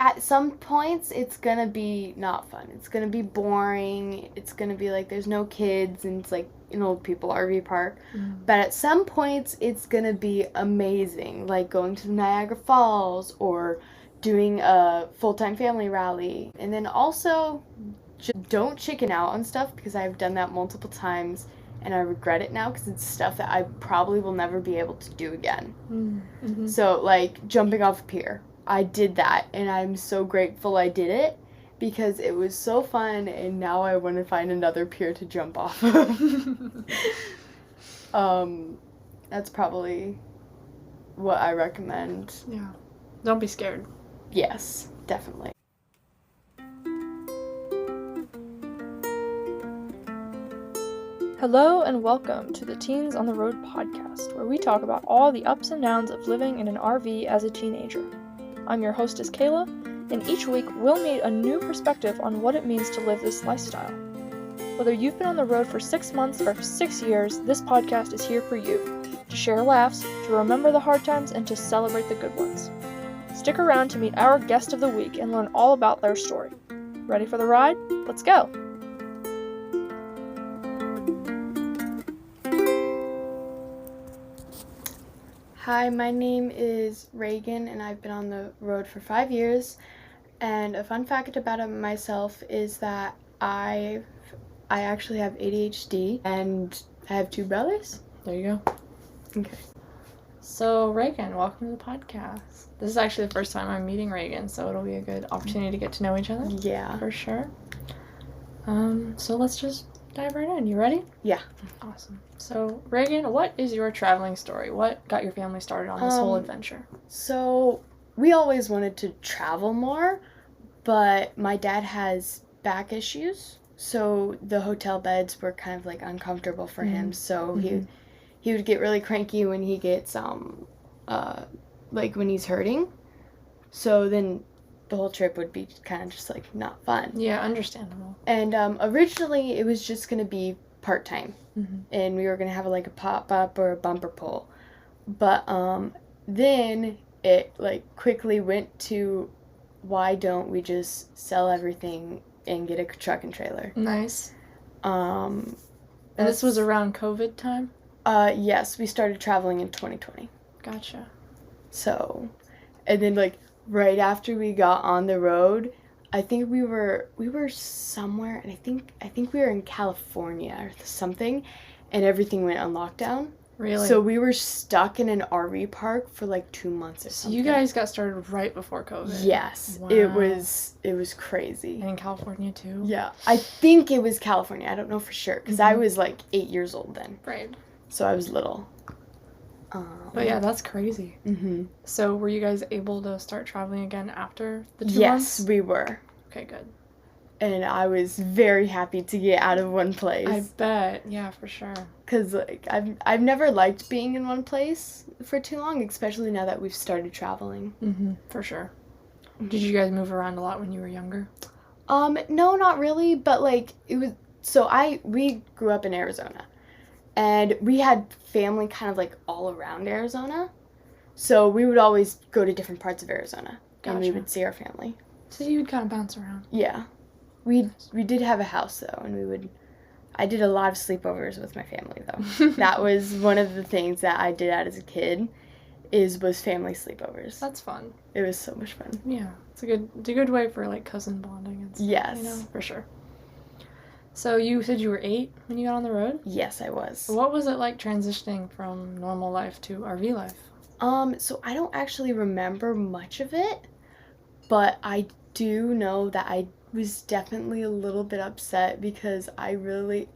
At some points, it's gonna be not fun. It's gonna be boring. It's gonna be like there's no kids and it's like an old people RV park. But at some points, it's gonna be amazing, like going to the Niagara Falls or doing a full-time family rally. And then also, just don't chicken out on stuff because I've done that multiple times and I regret it now because it's stuff that I probably will never be able to do again. Mm-hmm. So, like, jumping off a pier. I did that, and I'm so grateful I did it because it was so fun, and now I want to find another pier to jump off of. That's probably what I recommend. Yeah. Don't be scared. Yes, definitely. Hello and welcome to the Teens on the Road podcast, where we talk about all the ups and downs of living in an RV as a teenager. I'm your hostess, Kayla, and each week we'll meet a new perspective on what it means to live this lifestyle. Whether you've been on the road for 6 months or 6 years, this podcast is here for you, to share laughs, to remember the hard times, and to celebrate the good ones. Stick around to meet our guest of the week and learn all about their story. Ready for the ride? Let's go! Hi, my name is Raegan, and I've been on the road for 5 years. And a fun fact about myself is that I actually have ADHD, and I have 2 brothers. There you go. Okay. So, Raegan, welcome to the podcast. This is actually the first time I'm meeting Raegan, so it'll be a good opportunity to get to know each other. Yeah. For sure. So let's just dive right in. You ready? Yeah. Awesome. So, Raegan, what is your traveling story? What got your family started on this whole adventure? So, we always wanted to travel more, but my dad has back issues, so the hotel beds were kind of like uncomfortable for him, so he would get really cranky when he gets like when he's hurting. So then the whole trip would be kind of just like not fun. Yeah, understandable. And originally it was just gonna be part-time, and we were gonna have like a pop-up or a bumper pull, but then it like quickly went to, why don't we just sell everything and get a truck and trailer? Nice. And this was around COVID time? Yes, we started traveling in 2020. Gotcha. So, and then like right after we got on the road, I think we were somewhere, and I think we were in California or something, and everything went on lockdown. Really? So we were stuck in an RV park for like 2 months or something. You guys got started right before COVID. Yes. Wow. It was crazy. And in California too? Yeah. I think it was California. I don't know for sure because I was like 8 years old then. Right. So I was little. But yeah, that's crazy. So were you guys able to start traveling again after the 2 months? Yes, we were. Okay, good. And I was very happy to get out of one place. I bet. Yeah, for sure. Because like I've never liked being in one place for too long, especially now that we've started traveling. For sure. Did you guys move around a lot when you were younger? No, not really, but like it was. So we grew up in Arizona, and we had family kind of like all around Arizona, so we would always go to different parts of Arizona, and we would see our family. So you would kind of bounce around. Yeah, we did have a house though, and I did a lot of sleepovers with my family though. That was one of the things that I did as a kid, was family sleepovers. That's fun. It was so much fun. Yeah, it's a good way for like cousin bonding and stuff. Yes. You know, for sure. So you said you were 8 when you got on the road? Yes, I was. What was it like transitioning from normal life to RV life? So I don't actually remember much of it, but I do know that I was definitely a little bit upset because I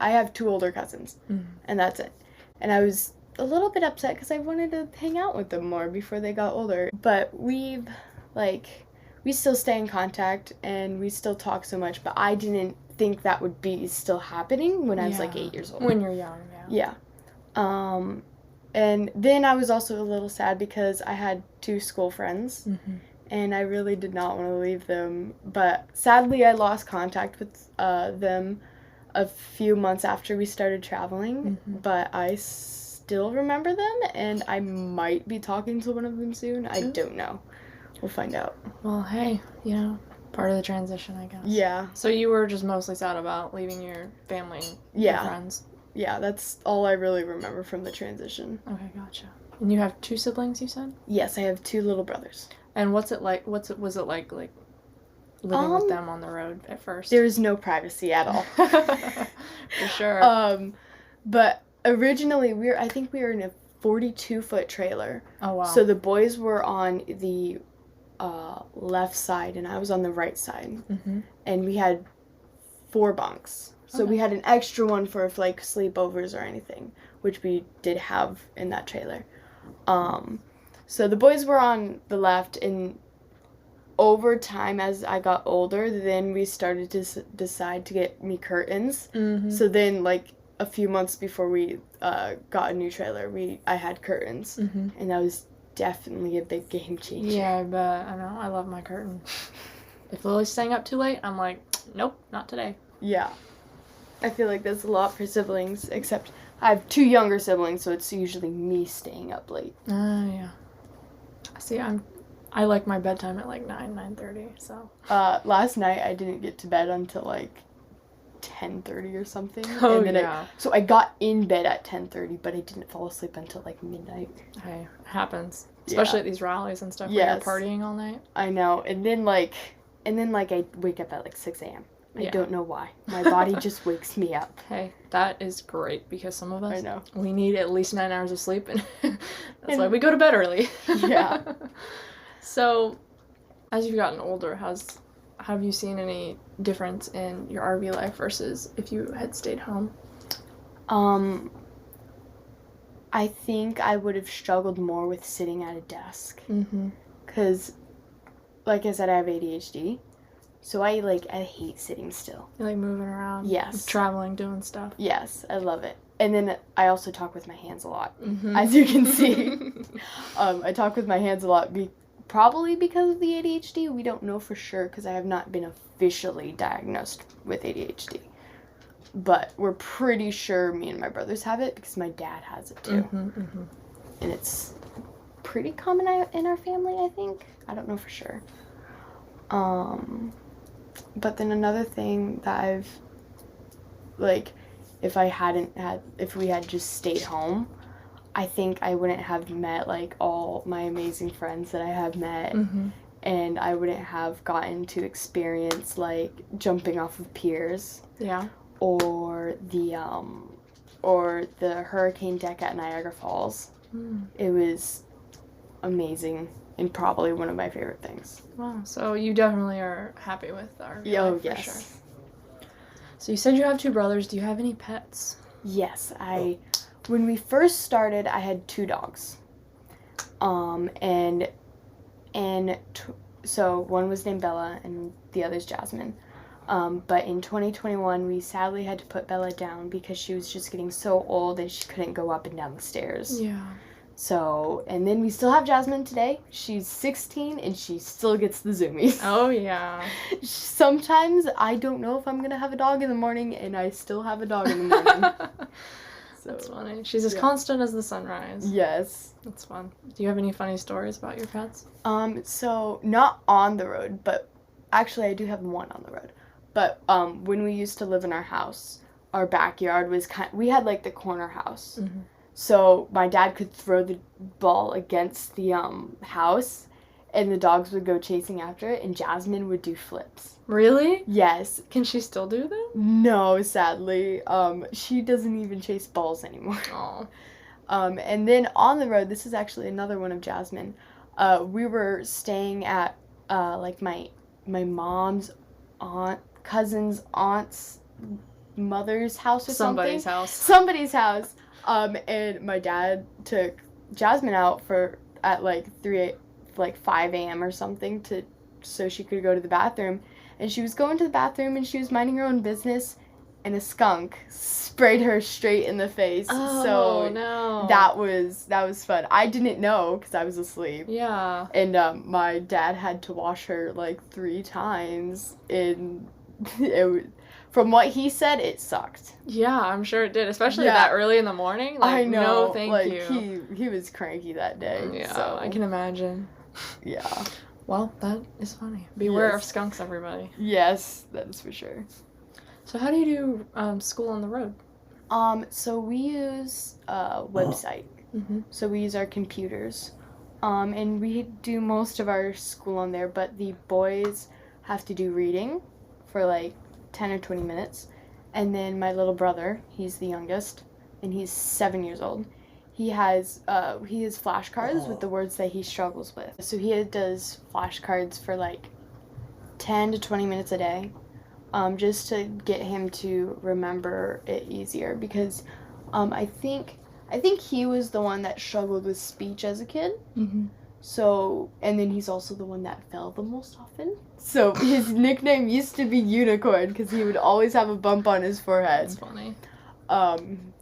have 2 older cousins, and that's it. And I was a little bit upset because I wanted to hang out with them more before they got older. But we still stay in contact, and we still talk so much, but I didn't think that would be still happening when I was like 8 years old. When you're young, yeah. Yeah. And then I was also a little sad because I had 2 school friends, and I really did not want to leave them. But sadly, I lost contact with them a few months after we started traveling, but I still remember them, and I might be talking to one of them soon. I don't know. We'll find out. Well, hey, part of the transition, I guess. Yeah. So you were just mostly sad about leaving your family and your friends? Yeah, that's all I really remember from the transition. Okay, gotcha. And you have 2 siblings, you said? Yes, I have 2 little brothers. And was it like living with them on the road at first? There was no privacy at all. For sure. But originally I think we were in a 42-foot trailer. Oh, wow. So the boys were on the left side and I was on the right side. Mm-hmm. And we had 4 bunks. So we had an extra one for like sleepovers or anything, which we did have in that trailer. So the boys were on the left, and over time as I got older, then we started to decide to get me curtains. Mm-hmm. So then like a few months before we got a new trailer, I had curtains. Mm-hmm. And that was definitely a big game changer. Yeah, I bet. I know. I love my curtain. If Lily's staying up too late, I'm like, nope, not today. Yeah. I feel like that's a lot for siblings, except I have 2 younger siblings, so it's usually me staying up late. Yeah. See, I like my bedtime at like 9:30, so. Last night I didn't get to bed until like 10:30 or something. Oh, and then so I got in bed at 10:30, but I didn't fall asleep until like midnight. Hey, it happens. Especially at these rallies and stuff where you're partying all night. I know. And then I wake up at like 6 a.m. I don't know why. My body just wakes me up. Hey, that is great because some of us, I know. We need at least 9 hours of sleep, and that's why we go to bed early. Yeah. So, as you've gotten older, have you seen any difference in your RV life versus if you had stayed home? I think I would have struggled more with sitting at a desk. Mm-hmm. Because, like I said, I have ADHD. So I hate sitting still. You like moving around? Yes. Traveling, doing stuff? Yes, I love it. And then I also talk with my hands a lot, mm-hmm. as you can see. I talk with my hands a lot, probably because of the ADHD. We don't know for sure because I have not been officially diagnosed with ADHD. But we're pretty sure me and my brothers have it because my dad has it too. Mm-hmm, mm-hmm. And it's pretty common in our family, I think. I don't know for sure. But then another thing that if we had just stayed home, I think I wouldn't have met, all my amazing friends that I have met, mm-hmm. and I wouldn't have gotten to experience, jumping off of piers. Yeah. Or the hurricane deck at Niagara Falls. Mm. It was amazing. And probably one of my favorite things. Wow, so you definitely are happy with our Oh, life, yes. for sure. So you said you have 2 brothers. Do you have any pets? Yes, when we first started, I had 2 dogs. So one was named Bella and the other's Jasmine. But in 2021, we sadly had to put Bella down because she was just getting so old and she couldn't go up and down the stairs. Yeah. So, and then we still have Jasmine today. She's 16 and she still gets the zoomies. Oh, yeah. Sometimes I don't know if I'm going to have a dog in the morning and I still have a dog in the morning. That's funny. She's as constant as the sunrise. Yes. That's fun. Do you have any funny stories about your pets? So not on the road, but actually I do have one on the road. But when we used to live in our house, our backyard was we had the corner house. Mm-hmm. So my dad could throw the ball against the house, and the dogs would go chasing after it, and Jasmine would do flips. Really? Yes. Can she still do them? No, sadly. She doesn't even chase balls anymore. Oh. And then on the road, this is actually another one of Jasmine. We were staying at my mom's cousin's aunt's mother's house or something. Somebody's house. And my dad took Jasmine out at 5 a.m. or something so she could go to the bathroom. And she was going to the bathroom and she was minding her own business, and a skunk sprayed her straight in the face. Oh, so no. That was fun. I didn't know because I was asleep. Yeah. And my dad had to wash her 3 times, and from what he said, it sucked. Yeah, I'm sure it did, especially that early in the morning. I know. No, thank you. He was cranky that day. Yeah, so. I can imagine. Yeah. Well, that is funny. Beware Yes. of skunks, everybody. Yes, that is for sure. So how do you do school on the road? So we use a website. Mm-hmm. So we use our computers. And we do most of our school on there, but the boys have to do reading for like 10 or 20 minutes. And then my little brother, he's the youngest, and he's 7 years old. He has flashcards with the words that he struggles with. So he does flashcards for like 10 to 20 minutes a day, just to get him to remember it easier. Because I think he was the one that struggled with speech as a kid. Mm-hmm. So, and then he's also the one that fell the most often. So his nickname used to be Unicorn because he would always have a bump on his forehead. That's funny.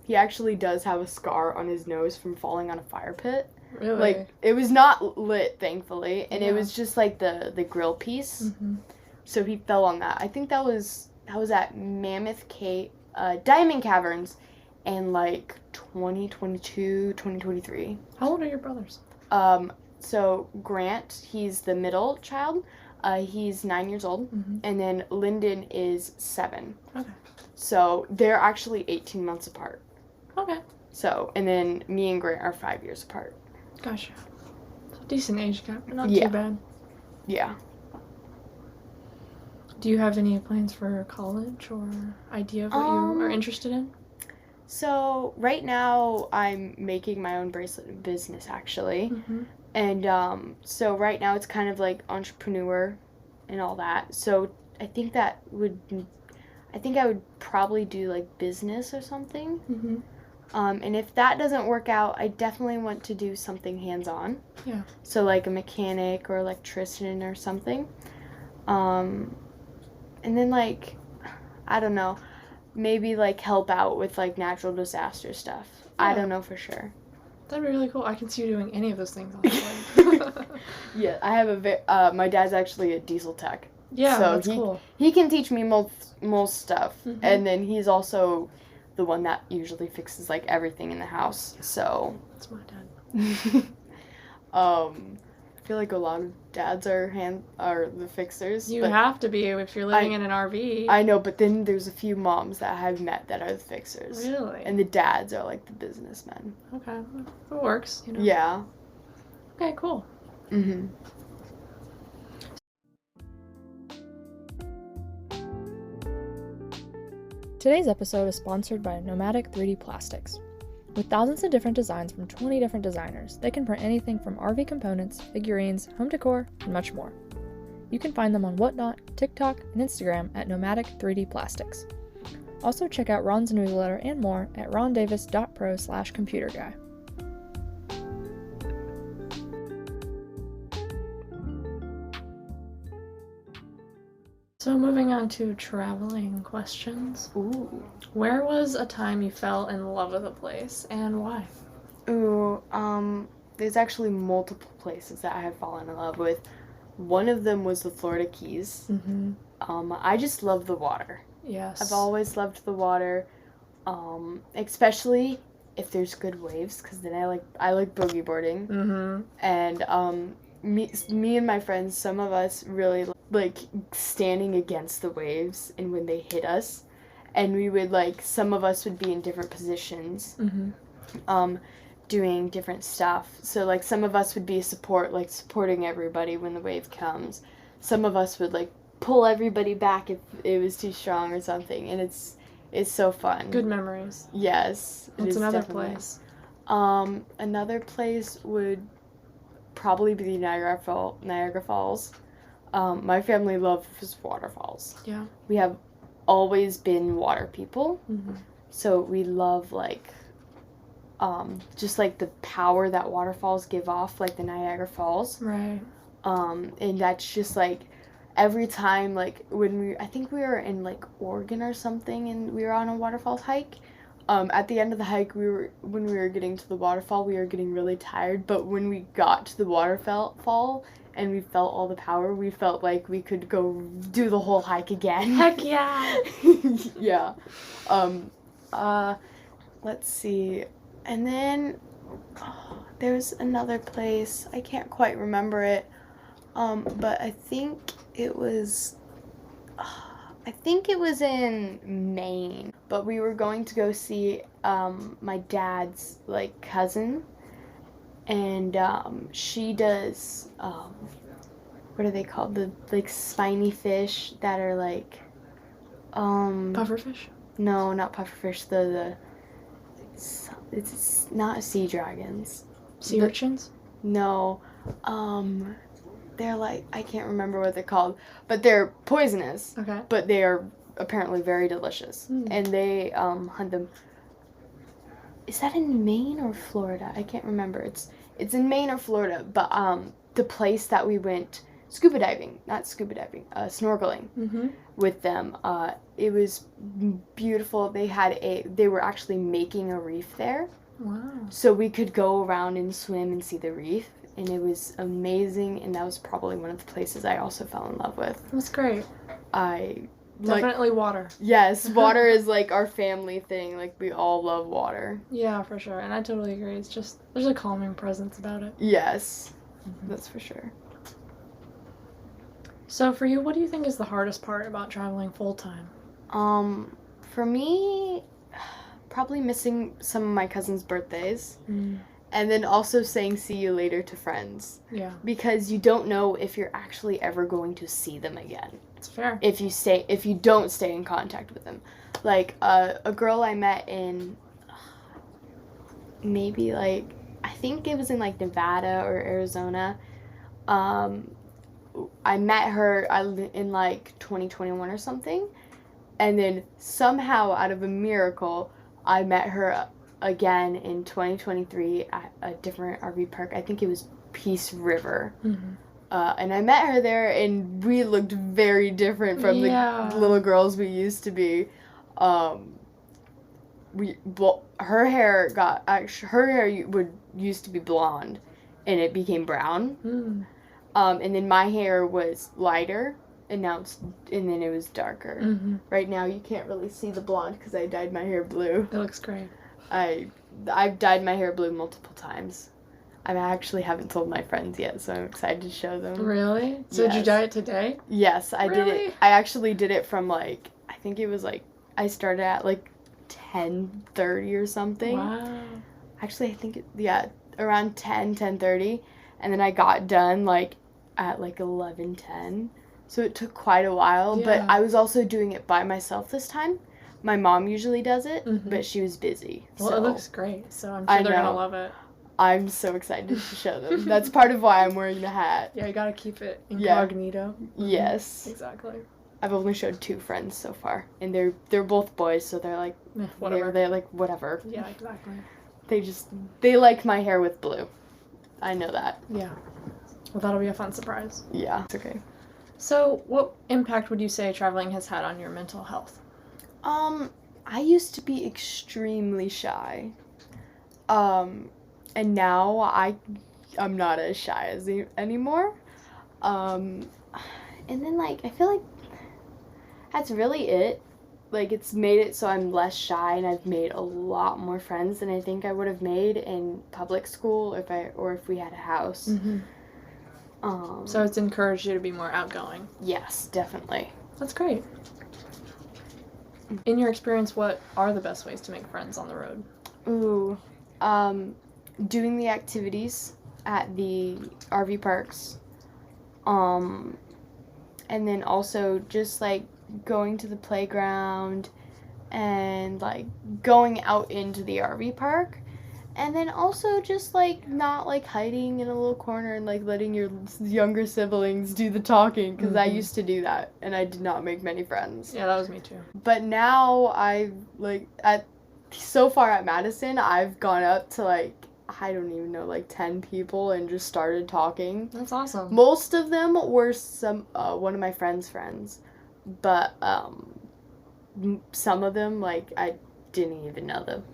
He actually does have a scar on his nose from falling on a fire pit. Really? Like, it was not lit, thankfully, and Yeah. it was just like the grill piece. Mm-hmm. So he fell on that. I think that was at Mammoth Cave, Diamond Caverns, in like 2022, 2023. How old are your brothers? So Grant, he's the middle child. He's 9 years old, Mm-hmm. and then Lyndon is 7. Okay. So they're actually 18 months apart. Okay. So, and then me and Grant are 5 years apart. Gotcha. Decent age gap, but not Yeah. too bad. Yeah. Do you have any plans for college or idea of what you are interested in? So right now I'm making my own bracelet business, actually. Mm-hmm. And so right now it's kind of like entrepreneur and all that. So I think I would probably do like business or something. Mm-hmm. And if that doesn't work out, I definitely want to do something hands-on. Yeah. So like a mechanic or electrician or something. And then like, I don't know, maybe like help out with like natural disaster stuff. I Yeah. don't know for sure. That'd be really cool. I can see you doing any of those things, honestly. Yeah, I have my dad's actually a diesel tech. Yeah, So that's cool. He can teach me most stuff. Mhm. And then he's also the one that usually fixes like everything in the house. So That's my dad. I feel like a lot of dads are the fixers. You but have to be if you're living in an RV. I know, but then there's a few moms that I've met that are the fixers. Really? And the dads are like the businessmen. Okay. It works, you know. Yeah. Okay, cool. Mhm. Today's episode is sponsored by Nomadic 3D Plastics. With thousands of different designs from 20 different designers, they can print anything from RV components, figurines, home decor, and much more. You can find them on Whatnot, TikTok, and Instagram at Nomadic 3D Plastics. Also check out Ron's newsletter and more at rondavis.pro/computerguy. So moving on to traveling questions. Ooh. Where was a time you fell in love with a place and why? Ooh, there's actually multiple places that I have fallen in love with. One of them was the Florida Keys. Mm-hmm. I just love the water. Yes. I've always loved the water, especially if there's good waves, because then I like boogie-boarding. Mm-hmm. And me and my friends, some of us really like standing against the waves and when they hit us, and we would some of us would be in different positions, Mm-hmm. doing different stuff. So some of us would be supporting everybody when the wave comes. Some of us would pull everybody back if it was too strong or something, and it's so fun. Good memories. Yes. it What's is another definitely. place? Another place would probably be Niagara Falls. My family loves waterfalls. Yeah. We have always been water people, Mm-hmm. so we love just the power that waterfalls give off, like the Niagara Falls. Right. And that's just every time when I think we were in Oregon or something, and we were on a waterfalls hike. At the end of the hike, when we were getting to the waterfall, we were getting really tired, but when we got to the waterfall and we felt all the power, we felt like we could go do the whole hike again. Heck yeah. Yeah. Let's see. And then there's another place. I can't quite remember it. But I think it was in Maine. But we were going to go see my dad's like cousin, and she does what are they called? The like spiny fish that are like Pufferfish? No, not pufferfish. It's not sea dragons. Sea urchins? No. They're like, I can't remember what they're called, but they're poisonous. Okay. But they are apparently very delicious. And they hunt them. Is that in Maine or Florida? I can't remember. It's in Maine or Florida, but the place that we went snorkeling with them, it was beautiful. They were actually making a reef there. Wow. So we could go around and swim and see the reef, and it was amazing, and that was probably one of the places I also fell in love with. That's great. Definitely water. Yes, water is like our family thing. Like, we all love water. Yeah, for sure. And I totally agree. It's just, there's a calming presence about it. Yes, that's for sure. So for you, what do you think is the hardest part about traveling full-time? For me, probably missing some of my cousin's birthdays. And then also saying see you later to friends. Yeah. Because you don't know if you're actually ever going to see them again. It's fair. If you don't stay in contact with them. Like, a girl I met in maybe, like, I think it was in, like, Nevada or Arizona. I met her in, like, 2021 or something. And then somehow, out of a miracle, I met her again in 2023 at a different RV park. I think it was Peace River. And I met her there, and we looked very different from the little girls we used to be. Her hair used to be blonde, and it became brown. And then my hair was lighter, and then it was darker. Right now, you can't really see the blonde because I dyed my hair blue. It looks great. I've dyed my hair blue multiple times. I actually haven't told my friends yet, so I'm excited to show them. Really? So Did you dye it today? Yes, I did it. I actually did it from, like, I think it was, like, I started at, like, 10:30 or something. Wow. Actually, I think, around 10:30. And then I got done, like, at, like, 11:10. So it took quite a while, but I was also doing it by myself this time. My mom usually does it, but she was busy. Well, so it looks great, so I'm sure they're going to love it. I'm so excited to show them. That's part of why I'm wearing the hat. Yeah, you gotta keep it incognito. Yes. Exactly. I've only showed 2 friends so far, and they're both boys, so they're like, whatever. They're like, whatever. Yeah, exactly. They like my hair with blue. I know that. Yeah. Well, that'll be a fun surprise. Yeah, it's okay. So, what impact would you say traveling has had on your mental health? I used to be extremely shy. And now I'm not as shy as anymore. And then, like, I feel like that's really it. Like, it's made it so I'm less shy, and I've made a lot more friends than I think I would have made in public school if we had a house. So it's encouraged you to be more outgoing. Yes, definitely. That's great. In your experience, what are the best ways to make friends on the road? Ooh, doing the activities at the RV parks, and then also just, like, going to the playground and, like, going out into the RV park, and then also just, like, not, like, hiding in a little corner and, like, letting your younger siblings do the talking, because I used to do that, and I did not make many friends. Yeah, that was me too. But now so far at Madison, I've gone up to, like, I don't even know, like 10 people and just started talking. That's awesome. Most of them were one of my friends' friends, but some of them, like, I didn't even know them.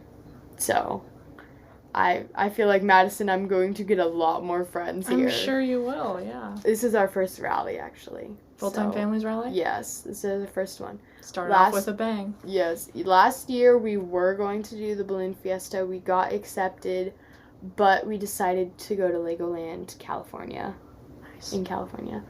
So I feel like Madison, I'm going to get a lot more friends here. I'm sure you will, yeah. This is our first rally, actually. Full-time families rally? Yes, this is the first one. Started off with a bang. Yes. Last year, we were going to do the balloon fiesta. We got accepted, but we decided to go to Legoland, California. Nice. in California.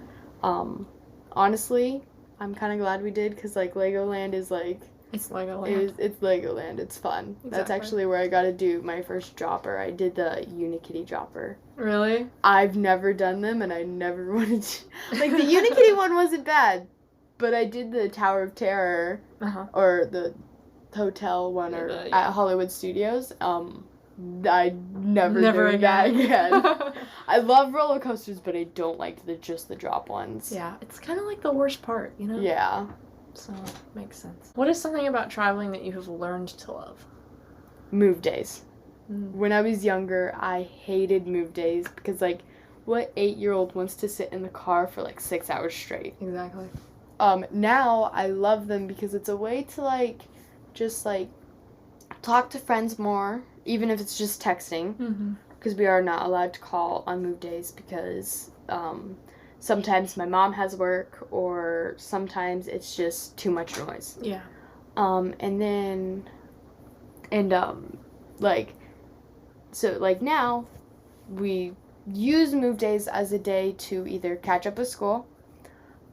Honestly, I'm kind of glad we did because, like, Legoland is, like... It's Legoland. It's Legoland. It's fun. Exactly. That's actually where I got to do my first dropper. I did the Unikitty dropper. Really? I've never done them, and I never wanted to... Like, the Unikitty one wasn't bad, but I did the Tower of Terror, or the hotel one, at Hollywood Studios. I never doing that again. I love roller coasters, but I don't like just the drop ones. Yeah, it's kind of like the worst part, you know? Yeah. So, makes sense. What is something about traveling that you have learned to love? Move days. When I was younger, I hated move days because, like, what 8-year-old wants to sit in the car for, like, 6 hours straight? Exactly. Now I love them because it's a way to, like, just, like, talk to friends more, even if it's just texting, because we are not allowed to call on move days because, sometimes my mom has work, or sometimes it's just too much noise. Yeah. Like, now, we use move days as a day to either catch up with school,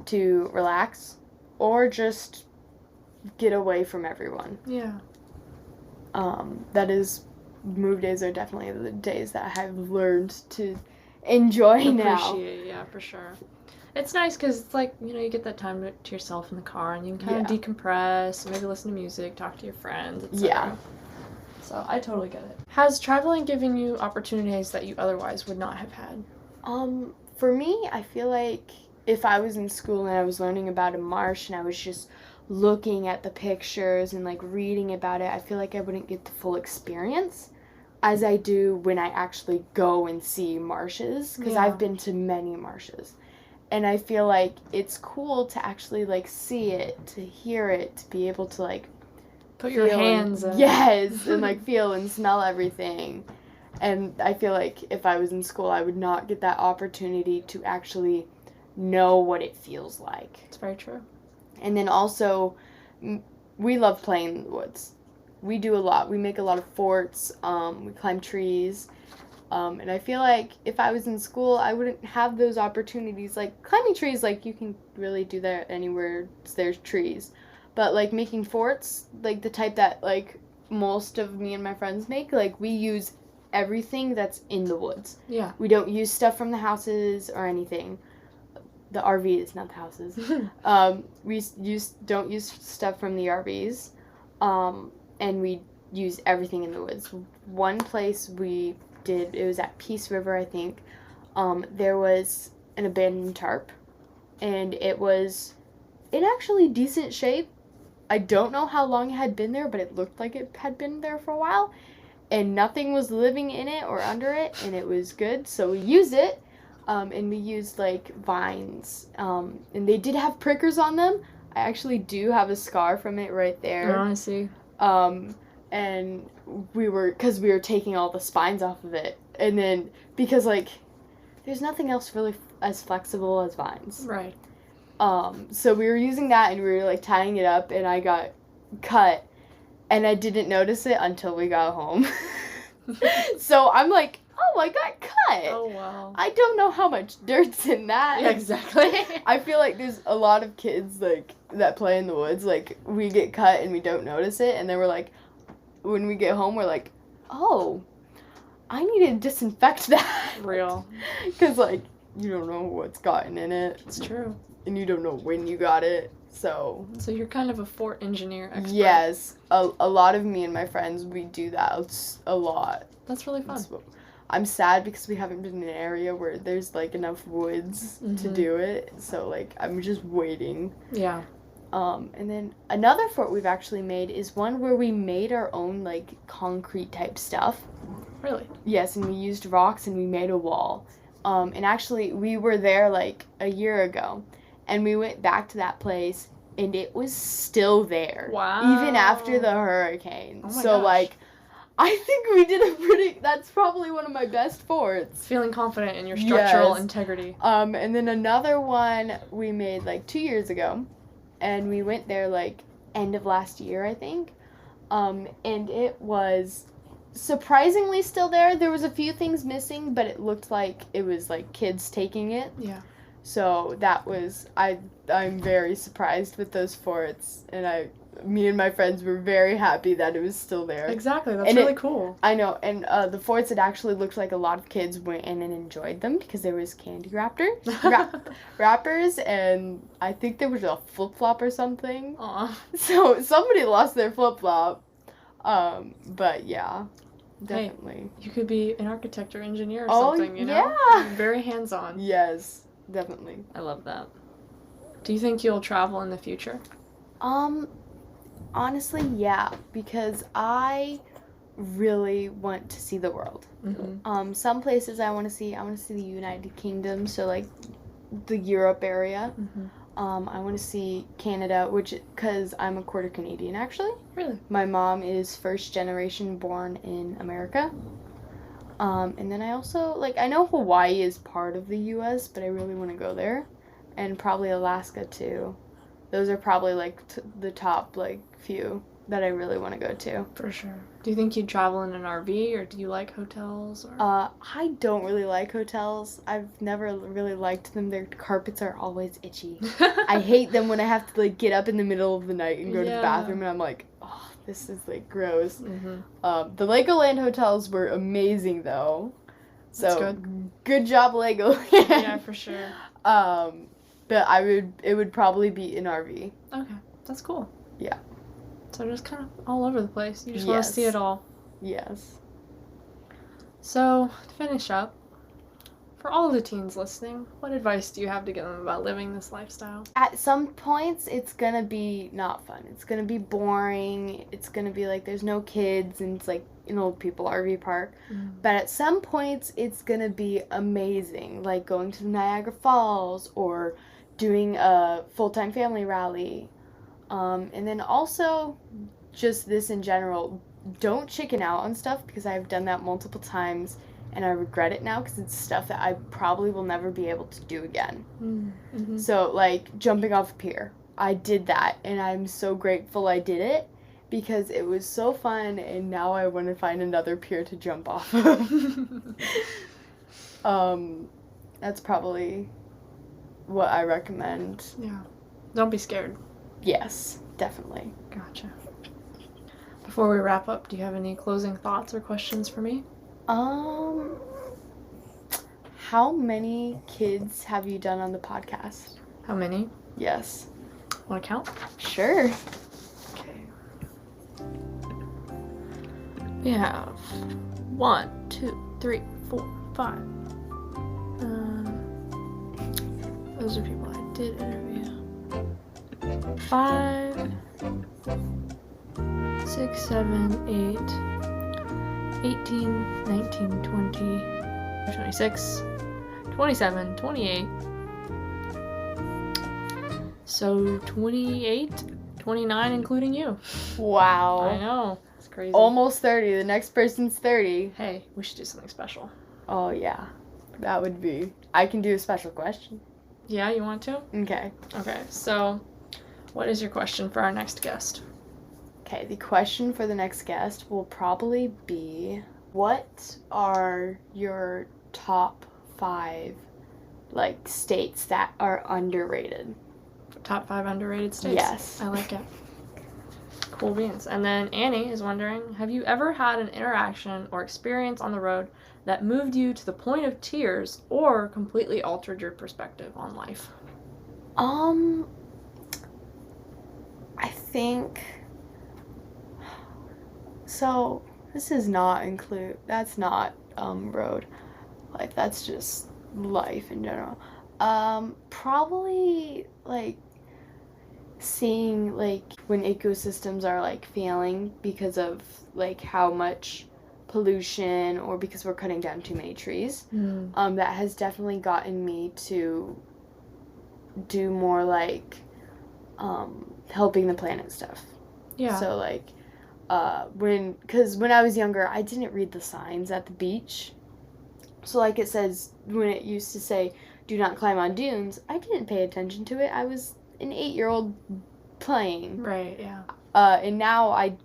to relax, or just get away from everyone. Yeah. Move days are definitely the days that I've learned to enjoy now. Appreciate, yeah, for sure. It's nice because it's like, you know, you get that time to yourself in the car and you can kind of decompress, maybe listen to music, talk to your friends, etc. Yeah. So I totally get it. Has traveling given you opportunities that you otherwise would not have had? For me, I feel like if I was in school and I was learning about a marsh and I was just looking at the pictures and, like, reading about it, I feel like I wouldn't get the full experience as I do when I actually go and see marshes, because I've been to many marshes. And I feel like it's cool to actually, like, see it, to hear it, to be able to, like, put your hands in. Yes, and, like, feel and smell everything. And I feel like if I was in school, I would not get that opportunity to actually know what it feels like. It's very true. And then also, we love playing in the woods. We do a lot. We make a lot of forts. We climb trees. And I feel like if I was in school, I wouldn't have those opportunities. Like, climbing trees, like, you can really do that anywhere there's trees. But, like, making forts, like, the type that, like, most of me and my friends make, like, we use everything that's in the woods. Yeah. We don't use stuff from the houses or anything. The RVs, not the houses. We don't use stuff from the RVs. And we use everything in the woods. One place we did, it was at Peace River, I think. There was an abandoned tarp, and it was in actually decent shape. I don't know how long it had been there, but it looked like it had been there for a while, and nothing was living in it or under it, and it was good, so we used it, and we used, like, vines, and they did have prickers on them. I actually do have a scar from it right there. Oh, I see. And because we were taking all the spines off of it, and then, because, like, there's nothing else really as flexible as vines. Right. So we were using that, and we were, like, tying it up, and I got cut, and I didn't notice it until we got home. So I'm like, oh, I got cut. Oh, wow. I don't know how much dirt's in that. Yeah, exactly. I feel like there's a lot of kids, like, that play in the woods, like, we get cut and we don't notice it, and then we're like, when we get home, we're like, oh, I need to disinfect that. Real. Because, like, you don't know what's gotten in it. It's true. And you don't know when you got it, so you're kind of a fort engineer expert. Yes. A lot of me and my friends, we do that a lot. That's really fun. I'm sad because we haven't been in an area where there's, like, enough woods to do it, so, like, I'm just waiting. Yeah. And then another fort we've actually made is one where we made our own, like, concrete type stuff. Really? Yes, and we used rocks and we made a wall. And actually, we were there, like, a year ago, and we went back to that place, and it was still there. Wow. Even after the hurricane. Oh my so, gosh. like, I think we did that's probably one of my best forts. Feeling confident in your structural integrity. And then another one we made, like, 2 years ago, and we went there, like, end of last year, I think. And it was surprisingly still there. There was a few things missing, but it looked like it was like kids taking it. Yeah. So that was I'm very surprised with those forts, and me and my friends were very happy that it was still there. Exactly. That's And really cool. I know, and the forts, it actually looked like a lot of kids went in and enjoyed them because there was candy wrappers, and I think there was a flip-flop or something. Aw. So somebody lost their flip-flop. But yeah, definitely. Hey, you could be an architect or engineer or Oh, something, you know? yeah. Very hands-on. Yes, definitely. I love that. Do you think you'll travel in the future? Honestly, yeah, because I really want to see the world. Mm-hmm. Some places I want to see the United Kingdom, so like the Europe area. Mm-hmm. I want to see Canada, because I'm a quarter Canadian, actually. Really? My mom is first generation born in America. And then I also, I know Hawaii is part of the U.S., but I really want to go there. And probably Alaska, too. Those are probably, the top, few that I really want to go to. For sure. Do you think you'd travel in an RV, or do you like hotels? Or? I don't really like hotels. I've never really liked them. Their carpets are always itchy. I hate them when I have to, get up in the middle of the night and go to the bathroom, and I'm like, oh, this is, gross. Mm-hmm. The Legoland hotels were amazing, though. So, That's good job, Legoland. Yeah, for sure. But it would probably be an RV. Okay, that's cool. Yeah. So just kind of all over the place. You just want to see it all. Yes. So, to finish up, for all the teens listening, what advice do you have to give them about living this lifestyle? At some points, it's gonna be not fun. It's gonna be boring. It's gonna be there's no kids, and it's an old people RV park. But at some points, it's gonna be amazing, like going to the Niagara Falls or doing a full-time family rally. And then also, just this in general, don't chicken out on stuff, because I've done that multiple times, and I regret it now, because it's stuff that I probably will never be able to do again. Mm-hmm. So, jumping off a pier. I did that, and I'm so grateful I did it, because it was so fun, and now I want to find another pier to jump off of. That's probably what I recommend. Yeah. Don't be scared. Yes, definitely. Gotcha. Before we wrap up, do you have any closing thoughts or questions for me? How many kids have you done on the podcast? How many? Yes. Want to count? Sure. Okay. We have 1, 2, 3, 4, 5. Those are people I did interview. 5, 6, 7, 8, 18, 19, 20, 26, 27, 28. So 28, 29 including you. Wow. I know. It's crazy. Almost 30. The next person's 30. Hey, we should do something special. Oh, yeah. That would be... I can do a special question. Yeah, you want to? Okay. Okay, so what is your question for our next guest? Okay, the question for the next guest will probably be, what are your top 5, states that are underrated? Top 5 underrated states? Yes. I like it. Cool beans. And then Annie is wondering, have you ever had an interaction or experience on the road that moved you to the point of tears or completely altered your perspective on life? I think... So, this is not that's not, road life, that's just life in general. Probably, seeing, when ecosystems are, failing because of, how much pollution, or because we're cutting down too many trees. That has definitely gotten me to do more, helping the planet stuff. Yeah. So, because when I was younger, I didn't read the signs at the beach. So, it says, when it used to say, do not climb on dunes, I didn't pay attention to it. I was an 8-year-old playing. Right, yeah. And now I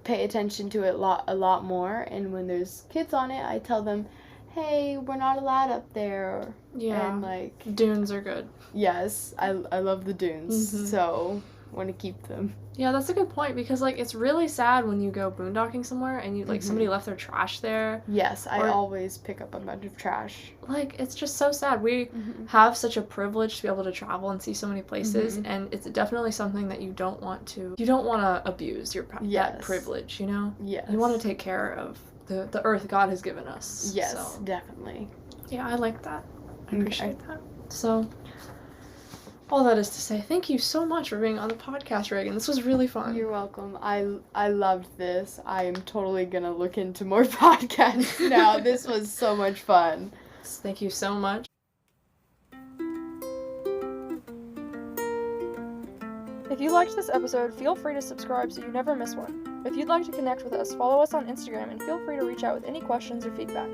pay attention to it a lot more. And when there's kids on it, I tell them, hey, we're not allowed up there. Yeah. And like dunes are good. Yes, I love the dunes. So want to keep them. Yeah, that's a good point, because like it's really sad when you go boondocking somewhere and you like somebody left their trash there. Yes, I always pick up a bunch of trash. Like, it's just so sad. We have such a privilege to be able to travel and see so many places, and it's definitely something that you don't want to abuse that privilege, you know? Yes. You want to take care of the earth God has given us. Yes, so. Definitely. Yeah, I like that. I appreciate that. So, all that is to say, thank you so much for being on the podcast, Raegan. This was really fun. You're welcome. I loved this. I am totally gonna look into more podcasts now. This was so much fun. Thank you so much. If you liked this episode, feel free to subscribe so you never miss one. If you'd like to connect with us, follow us on Instagram and feel free to reach out with any questions or feedback.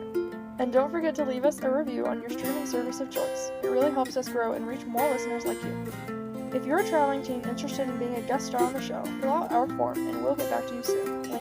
And don't forget to leave us a review on your streaming service of choice. It really helps us grow and reach more listeners like you. If you're a traveling teen interested in being a guest star on the show, fill out our form and we'll get back to you soon.